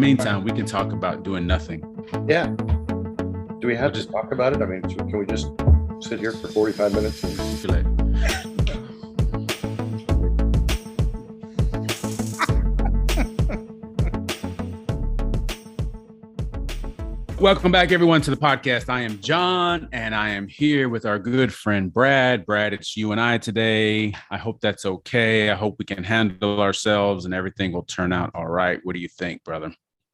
meantime, we can talk about doing nothing. Yeah. Do we have to talk about it? I mean, can we just sit here for 45 minutes? And... Feel like... Welcome back, everyone, to the podcast. I am John, and I am here with our good friend, Brad. Brad, it's you and I today. I hope that's okay. I hope we can handle ourselves and everything will turn out all right. What do you think, brother?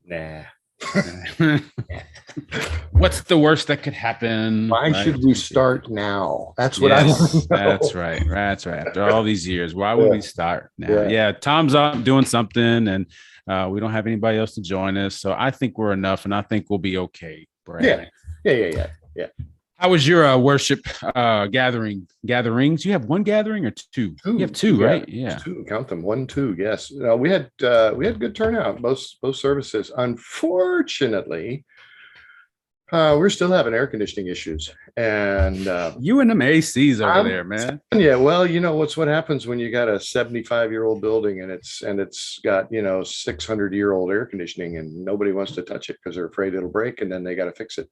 Nah. What's the worst that could happen? Why should we start now? That's what I want to know. That's right. That's right. After all these years, why would we start now? Yeah, Tom's up doing something, and we don't have anybody else to join us. So I think we're enough, and I think we'll be okay, Brad. Yeah. How was your worship gatherings? You have one gathering or two? You have two, right? Yeah. Two. Count them. 1, 2. Yes. We had good turnout, both services. Unfortunately, we're still having air conditioning issues, and you and them ACs over there, man. Yeah, well, you know what happens when you got a 75-year-old building and it's got 600-year-old air conditioning, and nobody wants to touch it because they're afraid it'll break, and then they got to fix it.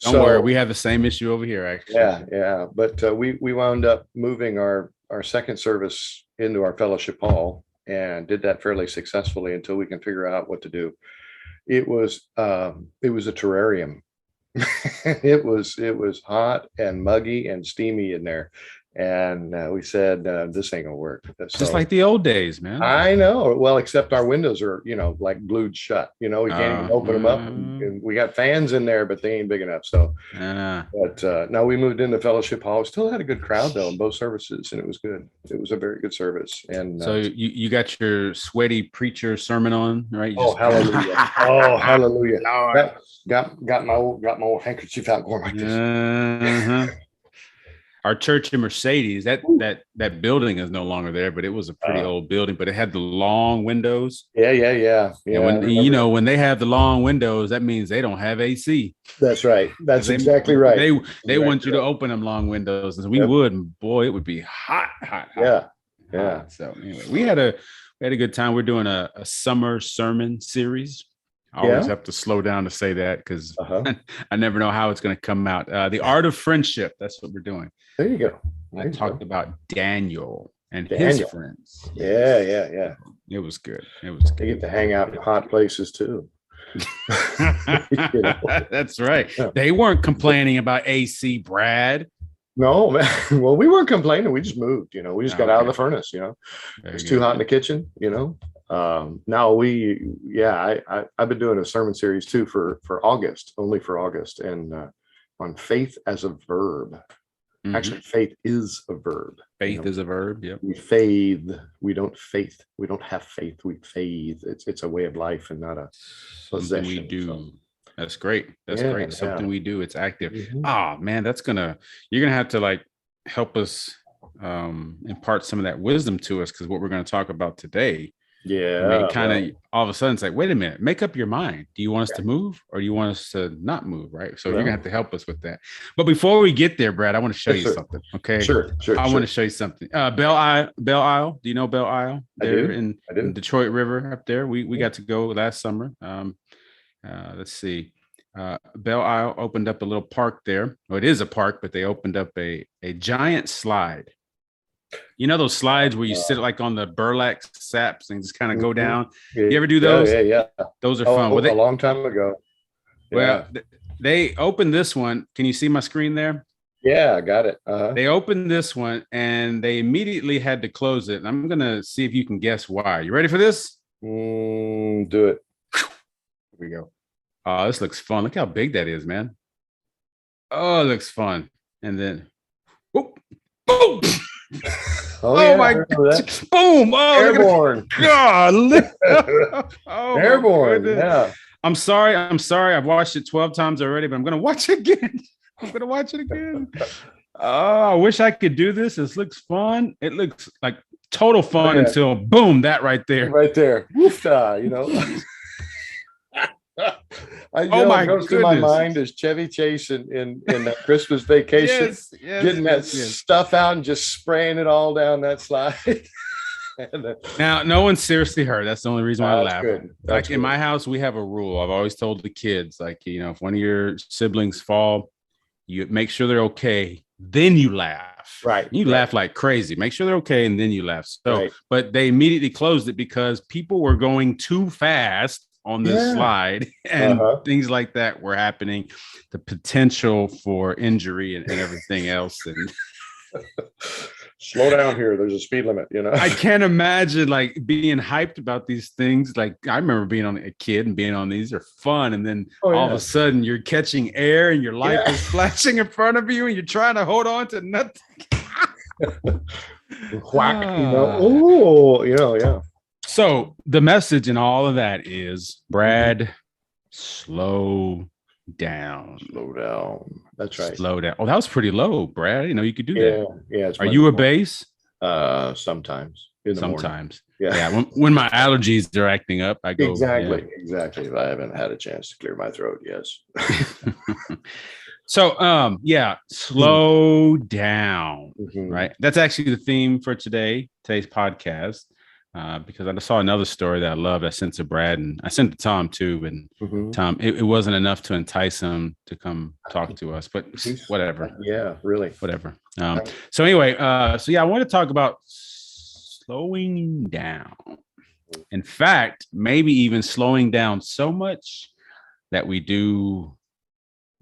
Don't worry, we have the same issue over here, actually. Yeah, but we wound up moving our second service into our fellowship hall and did that fairly successfully until we can figure out what to do. It was a terrarium. It was hot and muggy and steamy in there, and we said this ain't gonna work. Just like the old days, man. I know. Well, except our windows are like glued shut. We can't even open them up, and we got fans in there, but they ain't big enough. So but now we moved into fellowship hall. Still had a good crowd though in both services, and it was good. It was a very good service. And so you got your sweaty preacher sermon on, right? Hallelujah. Hallelujah. Got my old handkerchief out going like this. Our church in Mercedes, that building is no longer there, but it was a pretty old building, but it had the long windows. Yeah. When they have the long windows, that means they don't have AC. That's right. That's exactly right. They want you to open them long windows, and we would, and boy, it would be hot. Yeah. So anyway, we had a good time. We're doing a summer sermon series. I always have to slow down to say that because I never know how it's going to come out. The Art of Friendship. That's what we're doing. There you go. I talked about Daniel and his friends. Yeah. It was good. They get to hang out in hot places too. That's right. Yeah. They weren't complaining about AC, Brad. No, man. Well, we weren't complaining. We just moved. We just got out of the furnace. It's too hot in the kitchen. Now I've been doing a sermon series too for August, only for August, and on faith as a verb. Mm-hmm. Actually, faith is a verb. Faith is a verb. Yeah. We faith. We don't faith. We don't have faith. We faith. It's a way of life and not a possession. We do. So. That's great. That's great. Something we do. It's active. Mm-hmm. Man, you're gonna have to help us impart some of that wisdom to us, because what we're going to talk about today. All of a sudden it's like, wait a minute, make up your mind. Do you want us to move, or do you want us to not move? Right. So you're gonna have to help us with that. But before we get there, Brad, I want to show you something. Okay. Sure. I want to show you something. Belle Isle. Do you know Belle Isle? There in Detroit River up there. We got to go last summer. Let's see. Belle Isle opened up a little park there. Well, it is a park, but they opened up a giant slide. Those slides where you sit on the burlap saps and just kind of go down. You ever do those? Yeah. Those are fun. A long time ago. Well, they opened this one. Can you see my screen there? Yeah, I got it. They opened this one and they immediately had to close it. And I'm going to see if you can guess why. You ready for this? Do it. Here we go. Oh, this looks fun. Look how big that is, man. Oh, it looks fun. And then, whoop, boom. My God. Boom. Oh, airborne. God. Airborne. Yeah. I'm sorry. I've watched it 12 times already, but I'm going to watch it again. I wish I could do this. This looks fun. It looks like total fun until boom, that right there. Right there. Woof-da, What goes through my mind is Chevy Chase in that Christmas Vacation, getting that stuff out and just spraying it all down that slide. Now, no one's seriously hurt. That's the only reason why I That's laugh. good. Like in my house, we have a rule. I've always told the kids, like, if one of your siblings fall, you make sure they're okay, then you laugh. Right. You laugh like crazy. Make sure they're okay, and then you laugh. So, Right. but they immediately closed it because people were going too fast on this slide, and things like that were happening. The potential for injury and everything else, and slow down here. There's a speed limit, I can't imagine like being hyped about these things. Like I remember being on a kid and being on these are fun. And then all of a sudden you're catching air and your life is flashing in front of you and you're trying to hold on to nothing. Whack, oh, yeah. So the message in all of that is, Brad, slow down. Slow down. That's right. Slow down. Oh, that was pretty low, Brad. You could do that. Yeah. Are you a bass? Sometimes. Sometimes. Morning. Yeah. When my allergies are acting up, I go. Exactly. If I haven't had a chance to clear my throat, yes. So, slow down. Right. That's actually the theme for today's podcast. Because I saw another story that I love. I sent to Brad and I sent to Tom too. And Tom, it wasn't enough to entice him to come talk to us, but whatever. Yeah, really. Whatever. So anyway, I want to talk about slowing down. In fact, maybe even slowing down so much that we do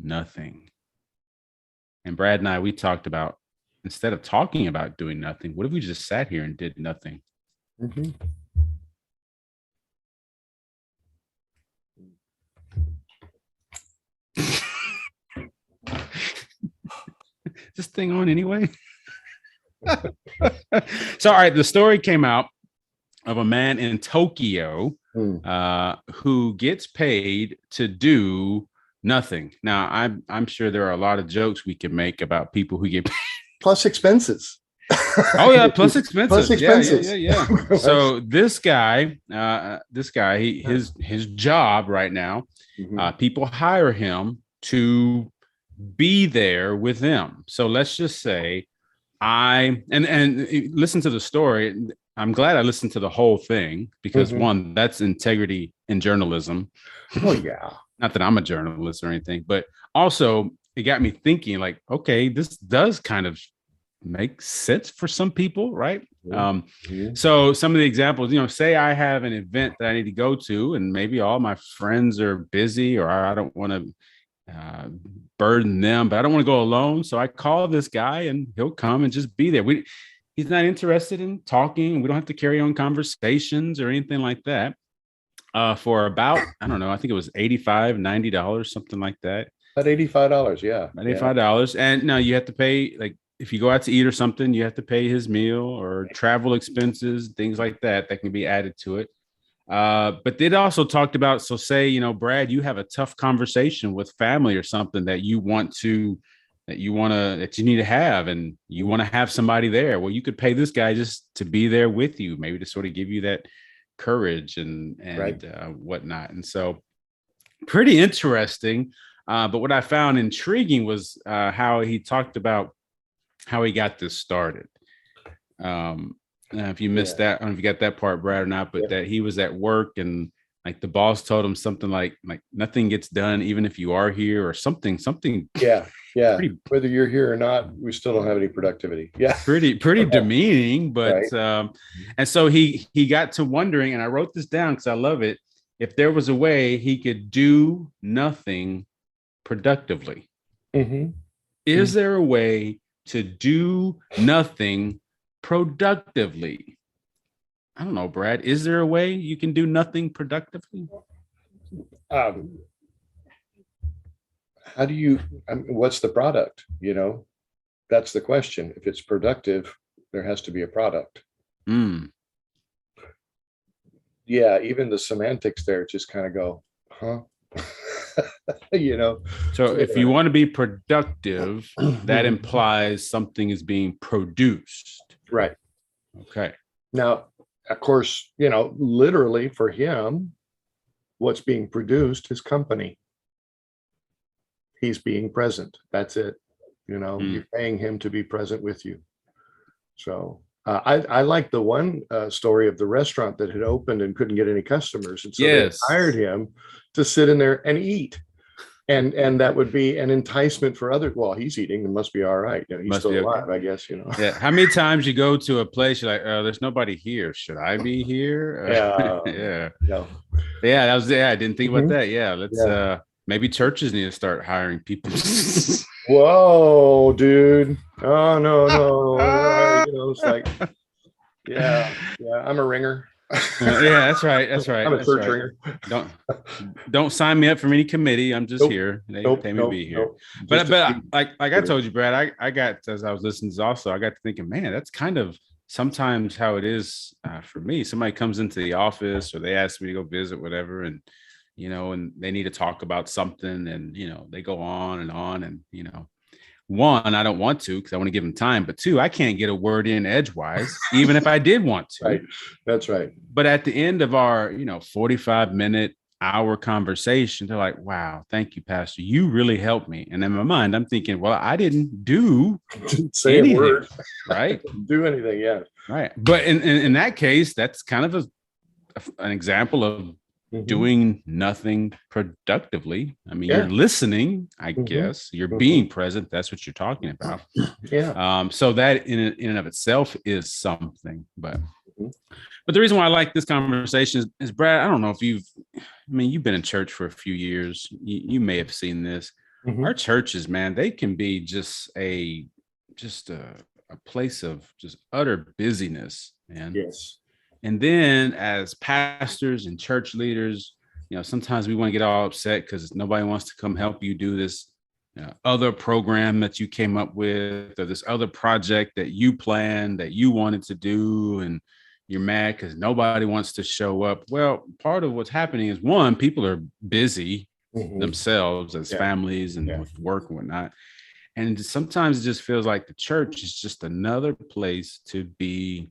nothing. And Brad and I, we talked about, instead of talking about doing nothing, what if we just sat here and did nothing? This thing on anyway. So, all right, the story came out of a man in Tokyo who gets paid to do nothing. Now, I'm sure there are a lot of jokes we can make about people who get paid. Plus expenses. Oh yeah, plus expenses. Yeah. So this guy, his job right now, people hire him to be there with them. So let's just say and listen to the story. I'm glad I listened to the whole thing because one, that's integrity in journalism. Oh yeah. Not that I'm a journalist or anything, but also it got me thinking like, okay, this does kind of make sense for some people, right? So some of the examples, say I have an event that I need to go to and maybe all my friends are busy or I don't want to burden them, but I don't want to go alone. So I call this guy and he'll come and just be there. He's not interested in talking. We don't have to carry on conversations or anything like that. For about, I don't know, I think it was $85, $90, something like that. About $85, yeah. $85. And now you have to pay, like, if you go out to eat or something, you have to pay his meal or travel expenses, things like that can be added to it. But they also talked about, so say, Brad, you have a tough conversation with family or something that you need to have, and you want to have somebody there. Well, you could pay this guy just to be there with you, maybe to sort of give you that courage and whatnot. And so pretty interesting. But what I found intriguing was how he talked about how he got this started. If you missed that, I don't know if you got that part, Brad, or not, but that he was at work and like the boss told him something like nothing gets done, even if you are here or something. Yeah. Whether you're here or not, we still don't have any productivity. Yeah. Pretty demeaning, but, and so he got to wondering, and I wrote this down because I love it. If there was a way he could do nothing productively, is there a way to do nothing productively? I don't know, Brad. Is there a way you can do nothing productively? What's the product? That's the question. If it's productive, there has to be a product. Yeah, even the semantics there just kind of go, huh? So if you want to be productive, that implies something is being produced. Right. Okay. Now, of course, literally for him, what's being produced is company. He's being present. That's it. You're paying him to be present with you. So I like the one story of the restaurant that had opened and couldn't get any customers, and so they hired him to sit in there and eat, and that would be an enticement for others. Well, he's eating, it must be all right. You know, he's still alive, okay. I guess. You know. Yeah. How many times you go to a place, you're like, oh, there's nobody here. Should I be here? Yeah. No. Yeah. That was. Yeah. I didn't think about that. Yeah. Let's. Maybe churches need to start hiring people. Whoa, dude. Oh, no. You know, it's like, yeah, I'm a ringer. Yeah, that's right. I'm a church ringer. Don't sign me up for any committee. I'm just here. They pay me to be here. But like I told you, Brad, I got, as I was listening to also, I got to thinking, man, that's kind of sometimes how it is for me. Somebody comes into the office or they ask me to go visit, whatever, and you know, and they need to talk about something, and you know, they go on, and you know, one, I don't want to because I want to give them time, but two, I can't get a word in edgewise, even if I did want to. Right. That's right. But at the end of our, 45-minute hour conversation, they're like, wow, thank you, Pastor. You really helped me. And in my mind, I'm thinking, well, I didn't say anything, a word. Right? Do anything, yeah. Right. But in that case, that's kind of an example of doing nothing productively. I mean, you're listening, I guess. You're being present. That's what you're talking about. Yeah. So that in and of itself is something. But the reason why I like this conversation is Brad, I don't know if you've been in church for a few years. You may have seen this. Our churches, man, they can be just a place of just utter busyness, man. Yes. And then as pastors and church leaders, sometimes we want to get all upset because nobody wants to come help you do this other program that you came up with, or this other project that you planned that you wanted to do. And you're mad because nobody wants to show up. Well, part of what's happening is, one, people are busy themselves as families and with work and whatnot. And sometimes it just feels like the church is just another place to be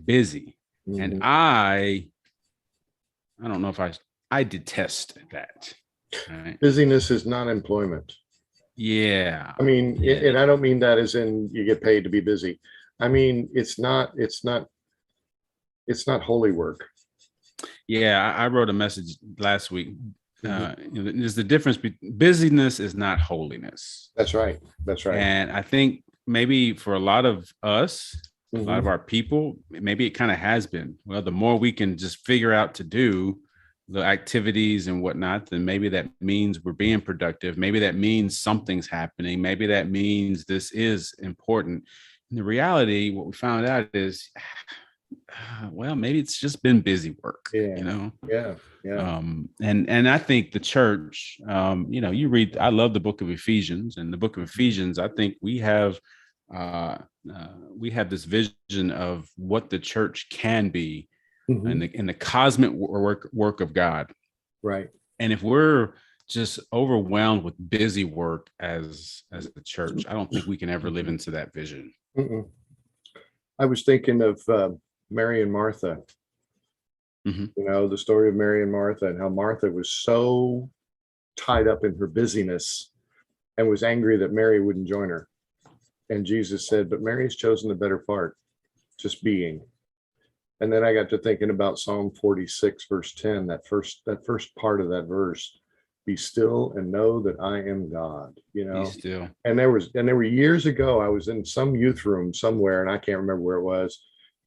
busy. And I don't know if I detest that. Right? Busyness is not employment. Yeah. I mean, and I don't mean that as in you get paid to be busy. I mean, it's not holy work. Yeah. I wrote a message last week. There's the difference. Busyness is not holiness. That's right. And I think maybe for a lot of us, a lot of our people, maybe it kind of has been. Well, the more we can just figure out to do the activities and whatnot, then maybe that means we're being productive. Maybe that means something's happening. Maybe that means this is important. And the reality, what we found out is, well, maybe it's just been busy work. Yeah. And I think the church, you read, I love the book of Ephesians, and the book of Ephesians, I think we have this vision of what the church can be in the cosmic work of God. Right. And if we're just overwhelmed with busy work as the church, I don't think we can ever live into that vision. I was thinking of Mary and Martha. The story of Mary and Martha, and how Martha was so tied up in her busyness and was angry that Mary wouldn't join her. And Jesus said, but Mary's chosen the better part, just being. And then I got to thinking about Psalm 46, verse 10, that first part of that verse, be still and know that I am God, Be still. And there were years ago, I was in some youth room somewhere, and I can't remember where it was.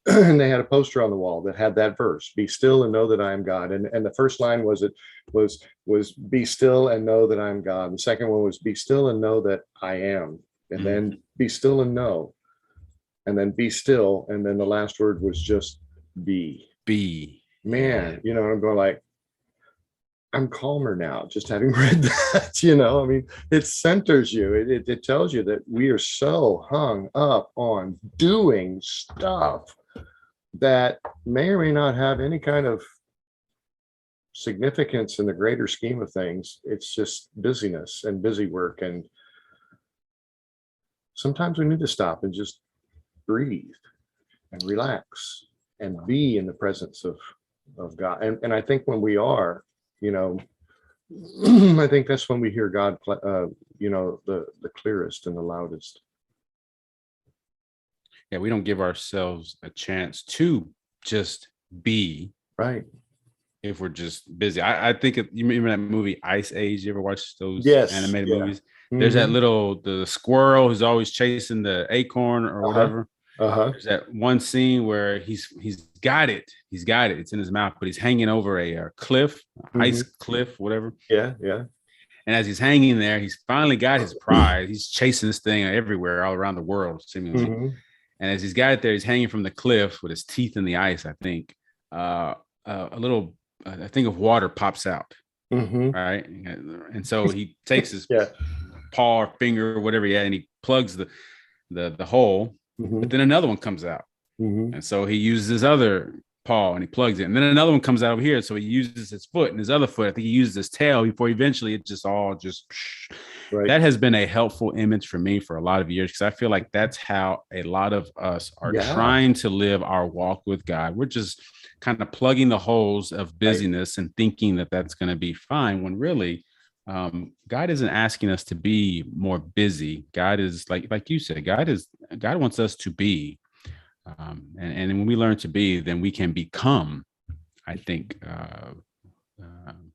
And they had a poster on the wall that had that verse, be still and know that I am God. And the first line was be still and know that I am God. And the second one was be still and know that I am. And then be still and know, and then be still. And then the last word was just be. Man, I'm going like, I'm calmer now just having read that. I mean, it centers you. It tells you that we are so hung up on doing stuff that may or may not have any kind of significance in the greater scheme of things. It's just busyness and busy work. And sometimes we need to stop and just breathe and relax and be in the presence of God. And I think when we are, I think that's when we hear God, the clearest and the loudest. Yeah, we don't give ourselves a chance to just be Right. if we're just busy. I think you remember that movie Ice Age? You ever watch those Yes. animated Yeah. movies? There's that Mm-hmm. the squirrel who's always chasing the acorn or Uh-huh. whatever. Uh-huh. There's that one scene where he's got it. He's got it. It's in his mouth, but he's hanging over a cliff, Mm-hmm. ice cliff, whatever. Yeah. Yeah. And as he's hanging there, he's finally got his prize. He's chasing this thing everywhere, all around the world, seemingly. Mm-hmm. And as he's got it there, he's hanging from the cliff with his teeth in the ice, I think. A little, I think of water pops out, Mm-hmm. right? And so he takes his Yeah. paw or finger or whatever he had, and he plugs the hole, Mm-hmm. but then another one comes out. Mm-hmm. And so he uses his other paw and he plugs it. And then another one comes out over here. So he uses his foot and his other foot. I think he uses his tail before eventually it just all just. Right. That has been a helpful image for me for a lot of years because I feel like that's how a lot of us are trying to live our walk with God. We're just kind of plugging the holes of busyness and thinking that that's going to be fine when really God isn't asking us to be more busy. God is like you said, God wants us to be. And when we learn to be, then we can become, I think,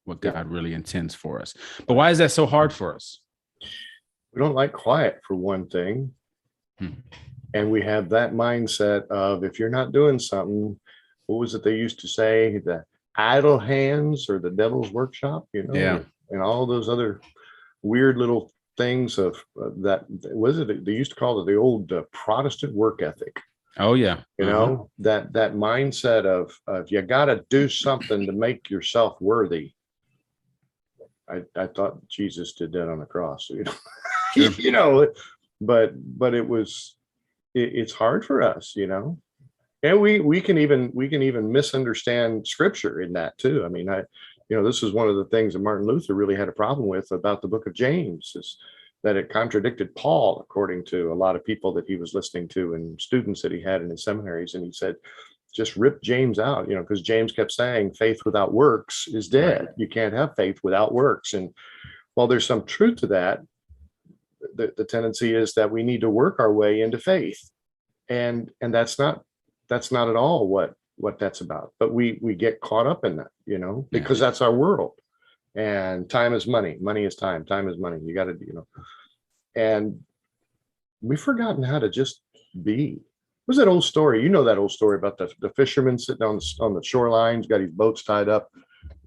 what God really intends for us. But why is that so hard for us? We don't like quiet, for one thing. And we have that mindset of if you're not doing something, what was it they used to say? The idle hands or the devil's workshop, Yeah. And all those other weird little things of that. Was it? They used to call it the old Protestant work ethic. Oh, yeah. That mindset of you got to do something to make yourself worthy. I thought Jesus did that on the cross, Sure. but it's hard for us, and we can even misunderstand scripture in that too. I mean, this is one of the things that Martin Luther really had a problem with about the book of James, is that it contradicted Paul, according to a lot of people that he was listening to and students that he had in his seminaries. And he said, just rip James out, because James kept saying faith without works is dead. Right. You can't have faith without works. And while there's some truth to that, the tendency is that we need to work our way into faith. And that's not at all what that's about. But we get caught up in that, because that's our world. And time is money. Money is time. Time is money. You got to, and we've forgotten how to just be. What's that old story? That old story about the fisherman sitting on the shoreline. He's got his boats tied up,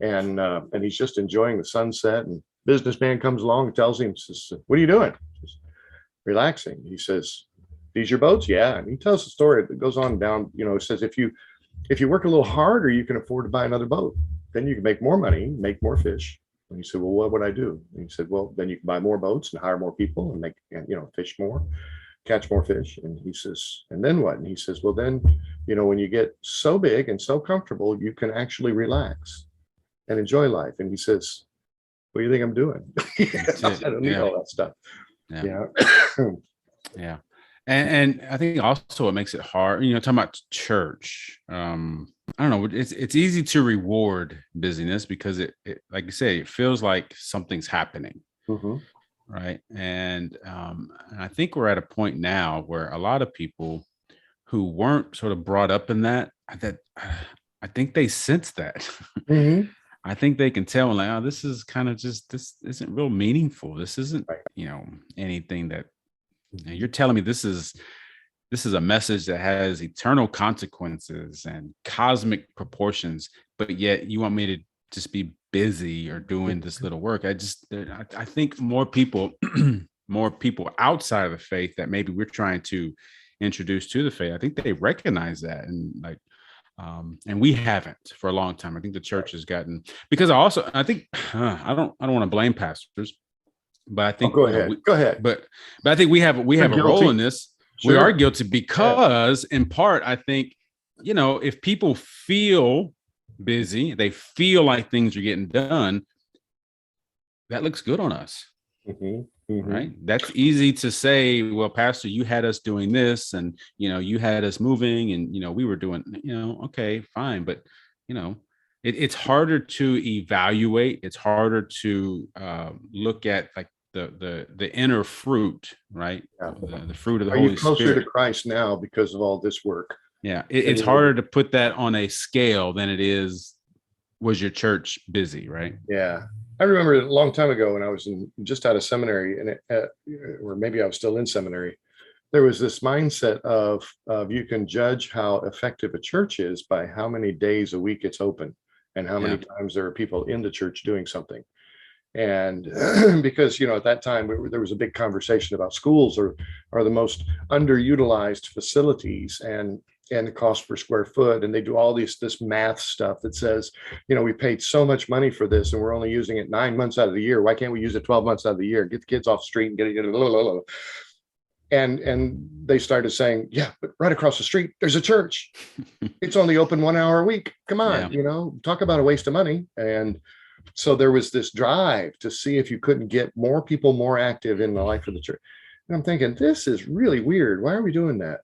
and he's just enjoying the sunset. And businessman comes along and tells him, says, "What are you doing?" Says, "Relaxing." He says, "These your boats?" "Yeah." And he tells the story that goes on down. It says if you work a little harder, you can afford to buy another boat. Then you can make more money, make more fish. And he said, "Well, what would I do?" And he said, "Well, then you can buy more boats and hire more people and fish more, catch more fish." And he says, "And then what?" And he says, "Well, then, when you get so big and so comfortable, you can actually relax and enjoy life." And he says, "What do you think I'm doing?" I don't need all that stuff. Yeah. Yeah. And I think also it makes it hard, talking about church. I don't know. It's easy to reward busyness because it like you say, it feels like something's happening. Mm-hmm. Right. And I think we're at a point now where a lot of people who weren't sort of brought up in that I think they sense that. Mm-hmm. I think they can tell, like, oh, this is kind of just, this isn't real meaningful. This isn't, anything that you're telling me. This is a message that has eternal consequences and cosmic proportions, but yet you want me to just be busy or doing this little work. I think more people outside of the faith that maybe we're trying to introduce to the faith, I think they recognize that, and we haven't for a long time. I think the church has gotten, because I think I don't want to blame pastors, but I think go ahead. But I think we have a role in this. Sure. We are guilty because in part, I think, if people feel busy, they feel like things are getting done, that looks good on us. Mm-hmm. Mm-hmm. Right. That's easy to say, well, Pastor, you had us doing this and, you had us moving and, we were doing, okay, fine. But, it's harder to evaluate. It's harder to look at like the inner fruit, right? Yeah. The fruit of the Are you Holy closer Spirit. to Christ now because of all this work? Yeah, it's harder to put that on a scale than it is. Was your church busy, right? Yeah. I remember a long time ago when I was just out of seminary, and or maybe I was still in seminary. There was this mindset of you can judge how effective a church is by how many days a week it's open and how many times there are people in the church doing something. And because, at that time there was a big conversation about schools are the most underutilized facilities, and the cost per square foot. And they do all this math stuff that says, we paid so much money for this and we're only using it 9 months out of the year. Why can't we use it 12 months out of the year? Get the kids off the street and get it. And they started saying, yeah, but right across the street, there's a church. It's only open 1 hour a week. Come on, talk about a waste of money. And so there was this drive to see if you couldn't get more people more active in the life of the church. And I'm thinking, this is really weird. Why are we doing that?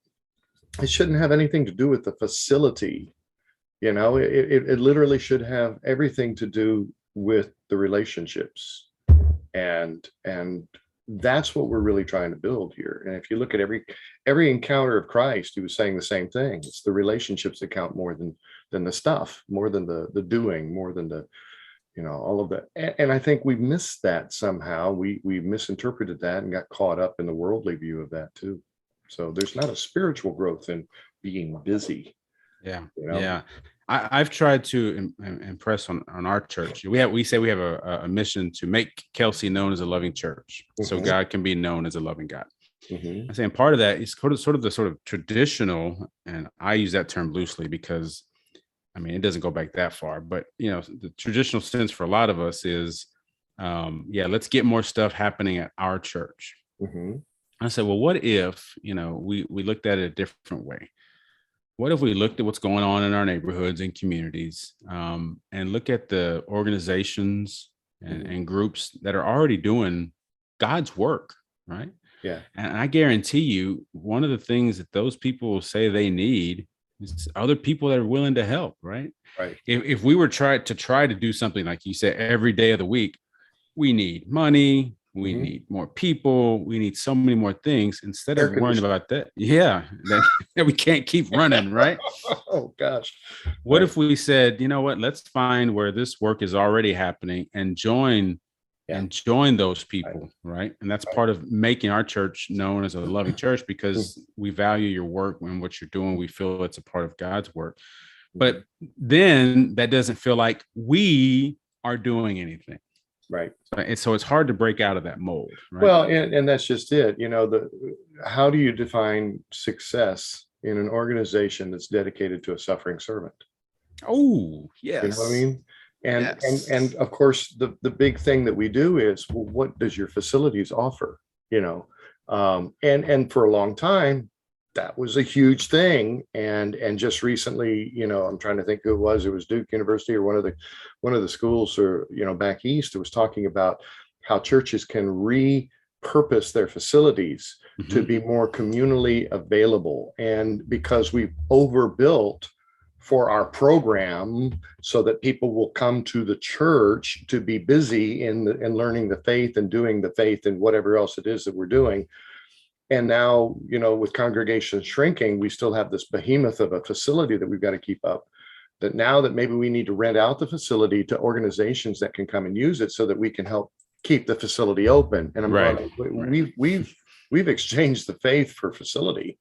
It shouldn't have anything to do with the facility. It literally should have everything to do with the relationships. And that's what we're really trying to build here. And if you look at every encounter of Christ, he was saying the same thing. It's the relationships that count more than the stuff, more than the doing, more than the all of that. And I think we missed that somehow. We misinterpreted that and got caught up in the worldly view of that too. So there's not a spiritual growth in being busy. Yeah. I've tried to impress on our church. We say we have a mission to make Kelsey known as a loving church, so God can be known as a loving God. I say, and part of that is sort of the traditional, and I use that term loosely because, it doesn't go back that far, but the traditional sense for a lot of us is, let's get more stuff happening at our church. I said, well, what if, we looked at it a different way? What if we looked at what's going on in our neighborhoods and communities, and look at the organizations and groups that are already doing God's work, right? Yeah. And I guarantee you, one of the things that those people say they need is other people that are willing to help, right? Right. If we were try to do something like you said every day of the week, we need money. We need more people. We need so many more things instead of worrying about that. Yeah. That we can't keep running, right? Oh, gosh. What if we said, you know what, let's find where this work is already happening and join those people, right? And that's part of making our church known as a loving church, because we value your work and what you're doing. We feel it's a part of God's work. But then that doesn't feel like we are doing anything. Right. And so it's hard to break out of that mold. Right? Well, and that's just it. How do you define success in an organization that's dedicated to a suffering servant? Oh, yes. You know what I mean? And of course, the big thing that we do is, well, what does your facilities offer? And for a long time, that was a huge thing. And just recently, I'm trying to think who it was. It was Duke University or one of the schools, or back east. It was talking about how churches can repurpose their facilities to be more communally available. And because we've overbuilt for our program, so that people will come to the church to be busy in learning the faith and doing the faith and whatever else it is that we're doing. And now, with congregations shrinking, we still have this behemoth of a facility that we've got to keep up. That now that maybe we need to rent out the facility to organizations that can come and use it, so that we can help keep the facility open. And we've exchanged the faith for facility.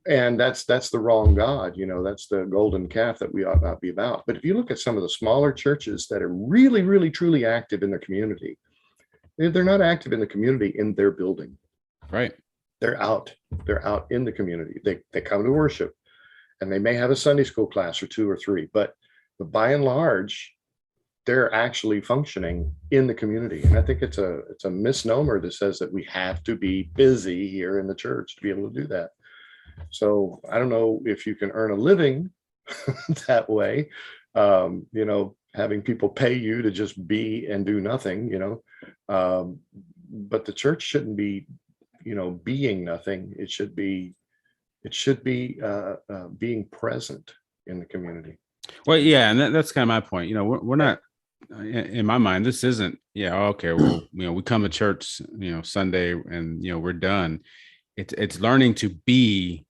And that's the wrong God. That's the golden calf that we ought not be about. But if you look at some of the smaller churches that are really, really, truly active in their community, they're not active in the community in their building. Right. They're out in the community. They come to worship, and they may have a Sunday school class or 2 or 3, but by and large, they're actually functioning in the community. And I think it's a misnomer that says that we have to be busy here in the church to be able to do that. So I don't know if you can earn a living that way, having people pay you to just be and do nothing, but the church shouldn't be, being nothing. It should be being present in the community. Well, yeah, and that's kind of my point. We're not in my mind, this isn't, yeah, okay, well, we come to church, Sunday, and we're done. It's learning to be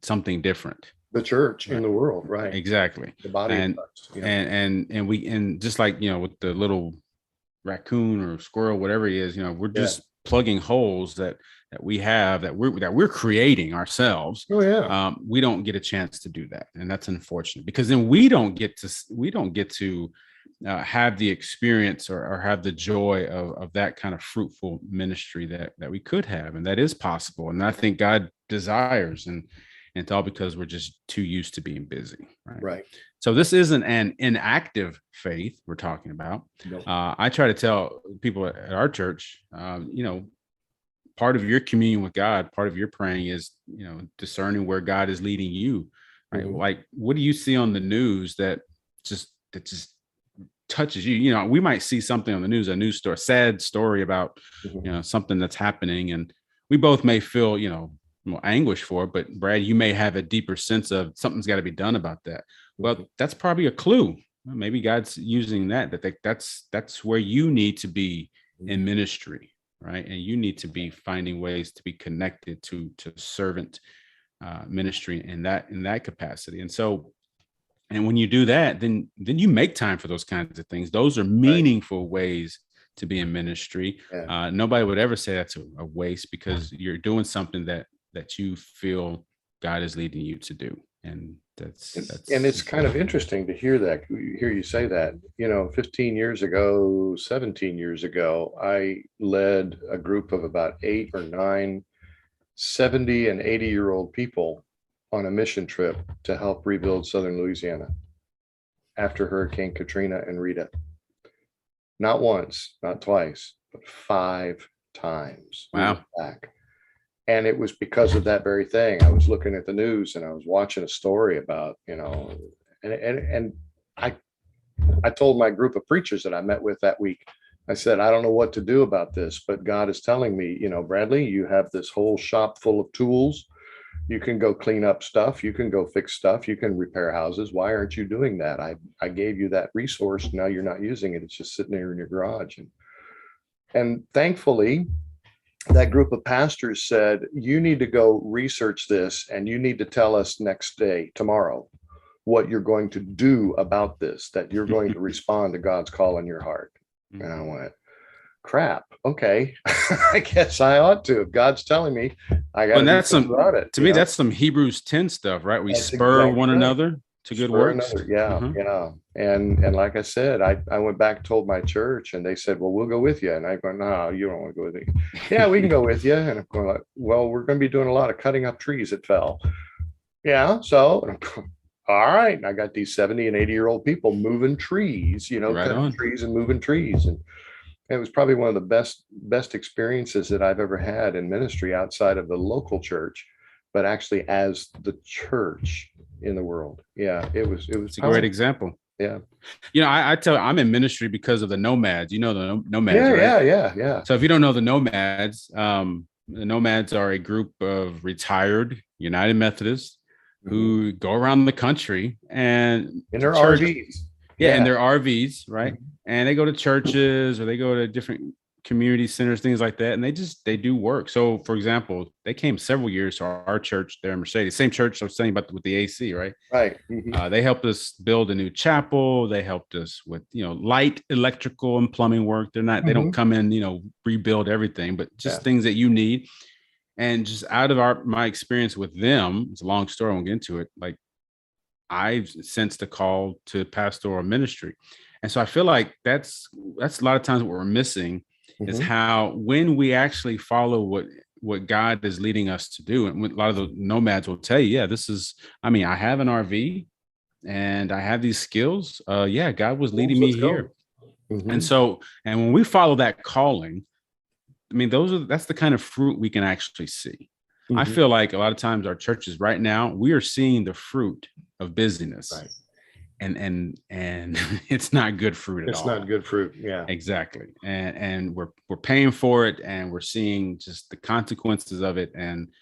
something different. The church in Right. the world, right? Exactly. The body And of Christ. Yeah. and just like, with the little raccoon or squirrel, whatever he is, we're just plugging holes that we have that we're creating ourselves. Oh yeah. We don't get a chance to do that, and that's unfortunate, because then we don't get to have the experience or have the joy of that kind of fruitful ministry that we could have, and that is possible. And I think God desires, and it's all because we're just too used to being busy, right? Right. So this isn't an inactive faith we're talking about. Nope. I try to tell people at our church, part of your communion with God, part of your praying is, discerning where God is leading you, right? Mhm. Like, what do you see on the news that just touches you? We might see something on the news, a news story, sad story about, Mhm. something that's happening, and we both may feel, anguish for it. But Brad, you may have a deeper sense of something's got to be done about that. Well, that's probably a clue. Maybe God's using that's where you need to be in ministry, right? And you need to be finding ways to be connected to servant ministry in that capacity. And so, and when you do that, then you make time for those kinds of things. Those are meaningful ways to be in ministry. Yeah. Nobody would ever say that's a waste, because you're doing something that you feel God is leading you to do. And it's kind of interesting to hear you say that. 15 years ago, 17 years ago, I led a group of about 8 or 9 70 and 80-year-old people on a mission trip to help rebuild southern Louisiana after Hurricane Katrina and Rita. Not once, not twice, but 5 times. Wow. Back. And it was because of that very thing. I was looking at the news and I was watching a story about, and I told my group of preachers that I met with that week, I said, I don't know what to do about this, but God is telling me, Bradley, you have this whole shop full of tools. You can go clean up stuff. You can go fix stuff. You can repair houses. Why aren't you doing that? I gave you that resource. Now you're not using it. It's just sitting there in your garage. And thankfully, that group of pastors said, you need to go research this, and you need to tell us tomorrow, what you're going to do about this, that you're going to respond to God's call in your heart. And I went, crap. Okay. I guess I ought to. If God's telling me, I got to do something about it. To me, that's some Hebrews 10 stuff, right? We spur one another to good works. Yeah. And like I said, I went back, told my church, and they said, well, we'll go with you. And I go, no, you don't want to go with me. Yeah, we can go with you. And I'm going like, well, we're going to be doing a lot of cutting up trees that fell. Yeah. So and I'm going, all right. And I got these 70 and 80-year-old people moving trees, cutting trees and moving trees. And it was probably one of the best experiences that I've ever had in ministry outside of the local church, but actually as the church in the world. Yeah, it was a great example. Yeah. I tell, I'm in ministry because of the Nomads. The Nomads, right? Yeah. So if you don't know the Nomads are a group of retired United Methodists who go around the country and in their RVs. Yeah, in their RVs, right? And they go to churches, or they go to different community centers, things like that. And they do work. So, for example, they came several years to our church there in Mercedes, same church I was saying about with the AC, right? Right. They helped us build a new chapel. They helped us with, light electrical and plumbing work. They don't come in, rebuild everything, but just things that you need. And just out of my experience with them, it's a long story, I won't get into it. Like, I've sensed a call to pastoral ministry. And so I feel like that's a lot of times what we're missing is how, when we actually follow what God is leading us to do. And a lot of the Nomads will tell you, I have an RV and I have these skills. God was leading me here. And so, and when we follow that calling, that's the kind of fruit we can actually see. I feel like a lot of times our churches right now, we are seeing the fruit of busyness, right? And it's not good fruit at all. It's not good fruit. Yeah, exactly. And we're paying for it, and we're seeing just the consequences of it. And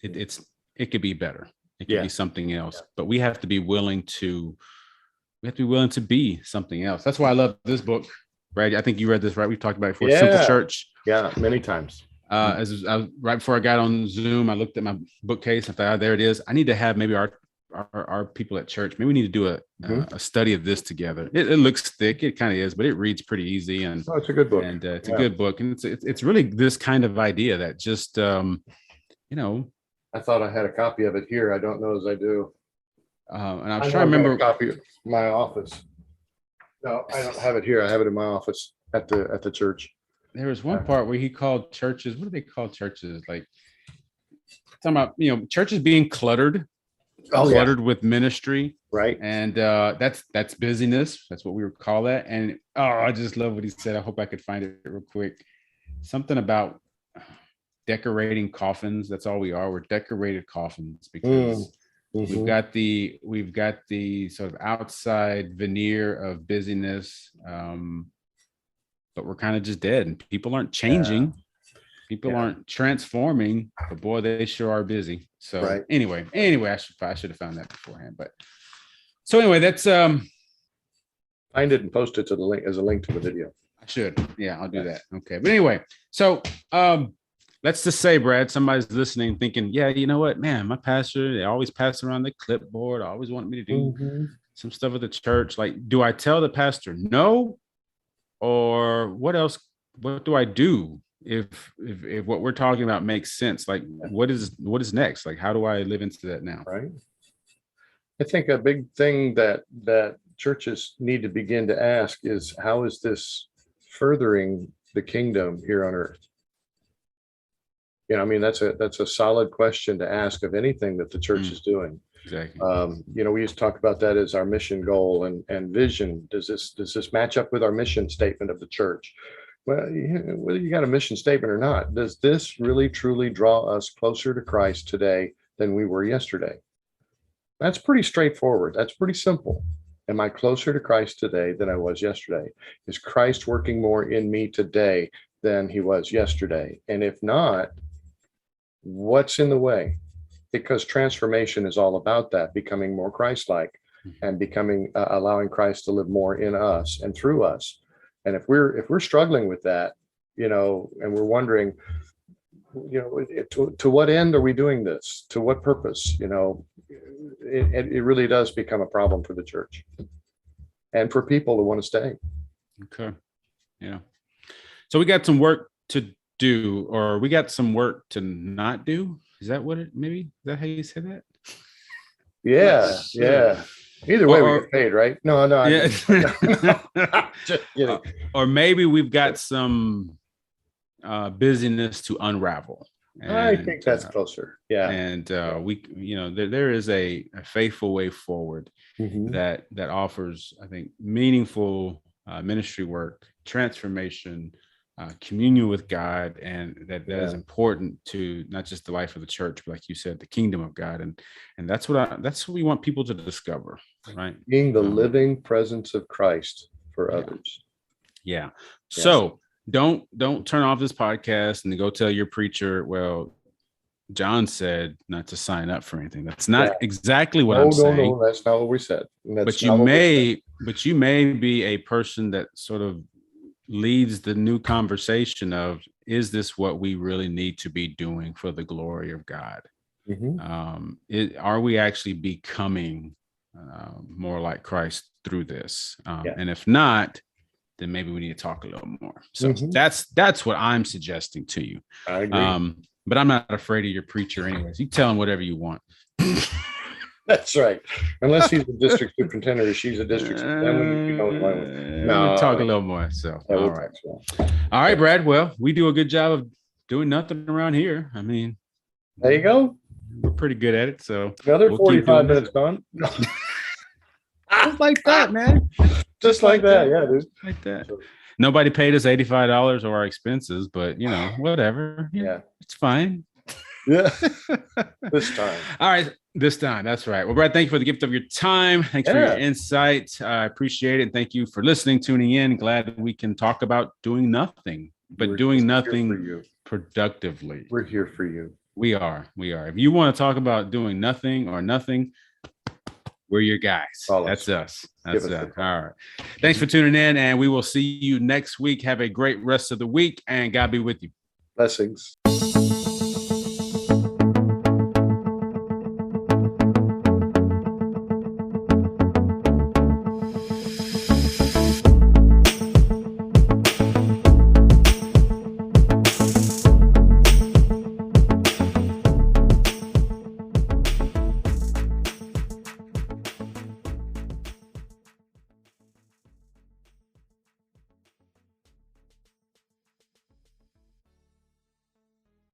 it could be better. It could be something else, but we have to be willing to we have to be willing to be something else. That's why I love this book, Brad. I think you read this, right? We've talked about it before. Yeah. Simple Church. Yeah, many times. As right before I got on Zoom, I looked at my bookcase. I thought, there it is. I need to have maybe our people at church. Maybe we need to do a study of this together. It looks thick. It kind of is, but it reads pretty easy. And it's a good book. And it's a good book. And it's really this kind of idea that just, I thought I had a copy of it here. I don't know as I do. And I was trying to remember a copy of my office. No, I don't have it here. I have it in my office at the church. There was one part where he called churches. What do they call churches? Like talking about, churches being cluttered. Cluttered with ministry, right? And that's busyness. That's what we would call that. And I just love what he said. I hope I could find it real quick. Something about decorating coffins. That's all we are. We're decorated coffins because we've got the sort of outside veneer of busyness, but we're kind of just dead, and people aren't changing. People aren't transforming, but boy, they sure are busy. So anyway, I should have found that beforehand. But so anyway, that's find it and post it to the link as a link to the video. I should. Yeah, I'll do that. Okay. But anyway, so let's just say, Brad, somebody's listening thinking, yeah, you know what, man, my pastor, they always pass around the clipboard, always want me to do some stuff at the church. Like, do I tell the pastor no? Or what else? What do I do? If what we're talking about makes sense, like what is next? Like, how do I live into that now? Right. I think a big thing that churches need to begin to ask is, how is this furthering the kingdom here on earth? I mean, that's a solid question to ask of anything that the church is doing. Exactly. We used to talk about that as our mission goal and vision. Does this match up with our mission statement of the church? Well, whether you got a mission statement or not, does this really truly draw us closer to Christ today than we were yesterday? That's pretty straightforward. That's pretty simple. Am I closer to Christ today than I was yesterday? Is Christ working more in me today than he was yesterday? And if not, what's in the way? Because transformation is all about that, becoming more Christ-like and becoming allowing Christ to live more in us and through us. And if we're struggling with that, and we're wondering, to what end are we doing this? To what purpose? It really does become a problem for the church and for people who want to stay. Okay. Yeah. So we got some work to do, or we got some work to not do. Is that is that how you say that? Yeah. Yeah. Either way, we get paid, right? No. Yeah. Just kidding. Or maybe we've got some busyness to unravel. And, I think that's closer. Yeah. And there is a faithful way forward that offers, I think, meaningful ministry work, transformation, communion with God, and that is important to not just the life of the church, but like you said, the kingdom of God, and that's what we want people to discover, right? Being the living presence of Christ for others. Yeah. Yes. So don't turn off this podcast and go tell your preacher, well, John said not to sign up for anything. That's not exactly what I'm saying. No, that's not what we said. But you may be a person that sort of leads the new conversation of, is this what we really need to be doing for the glory of God? Are we actually becoming more like Christ through this? And if not, then maybe we need to talk a little more. So that's what I'm suggesting to you. I agree. But I'm not afraid of your preacher anyways. You tell him whatever you want. That's right. Unless he's a district superintendent or she's a district superintendent. No, talk a little more. So, all right. All right, Brad. Well, we do a good job of doing nothing around here. I mean, there you go. We're pretty good at it. So another 45 minutes gone. Just like that, man. Just like that. Yeah, dude. Like that. Nobody paid us $85 or our expenses, but whatever. Yeah, it's fine. Yeah. This time. All right. This time. That's right. Well, Brad, thank you for the gift of your time. Thanks for your insight. I appreciate it. And thank you for listening, tuning in. Glad that we can talk about doing nothing, but doing nothing productively. We're here for you. We are. If you want to talk about doing nothing or nothing, We're your guys. That's us. That's us. All right. Thanks for tuning in, and we will see you next week. Have a great rest of the week, and God be with you. Blessings.